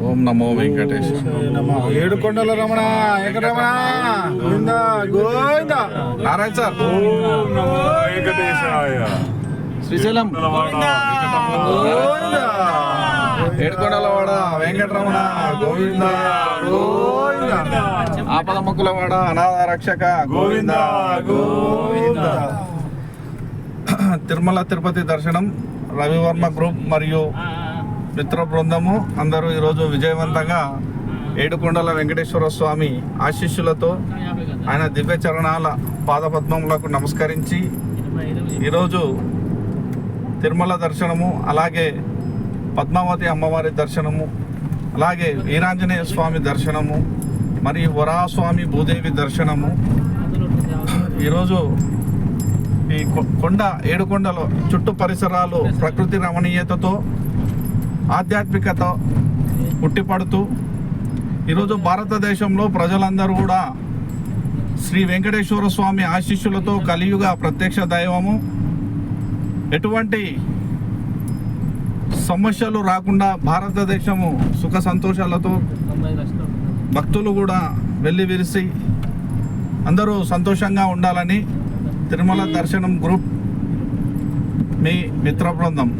ఓం నమో వెంకటేశ్. ఏడుకొండల రమణ వెంకటరమణ గోవింద గోవింద. నారాయణ సార్. ఓం నమో వెంకటేశాయ. శ్రీశైలం గోవింద. ఏడుకొండలవాడ వెంకటరమణ గోవింద గోవింద. ఆపద మొక్కులవాడ అనాథ రక్షక గోవింద గోవింద. తిరుమల తిరుపతి దర్శనం రవివర్మ గ్రూప్ మరియు మిత్ర బృందము అందరూ ఈరోజు విజయవంతంగా ఏడుకొండల వెంకటేశ్వర స్వామి ఆశీస్సులతో ఆయన దివ్య చరణాల పాదపద్మములకు నమస్కరించి ఈరోజు తిరుమల దర్శనము, అలాగే పద్మావతి అమ్మవారి దర్శనము, అలాగే వీరాంజనేయ స్వామి దర్శనము, మరియు వరాహస్వామి భూదేవి దర్శనము. ఈరోజు ఈ కొండ ఏడుకొండలో చుట్టూ పరిసరాలు ప్రకృతి రమణీయతతో ఆధ్యాత్మికత పుట్టిపడుతూ ఈరోజు భారతదేశంలో ప్రజలందరూ కూడా శ్రీ వెంకటేశ్వర స్వామి ఆశీస్సులతో కలియుగ ప్రత్యక్ష దైవము, ఎటువంటి సమస్యలు రాకుండా భారతదేశము సుఖ సంతోషాలతో భక్తులు కూడా వెళ్ళి విరిసి అందరూ సంతోషంగా ఉండాలని తిరుమల దర్శనం గ్రూప్ మీ మిత్ర బృందం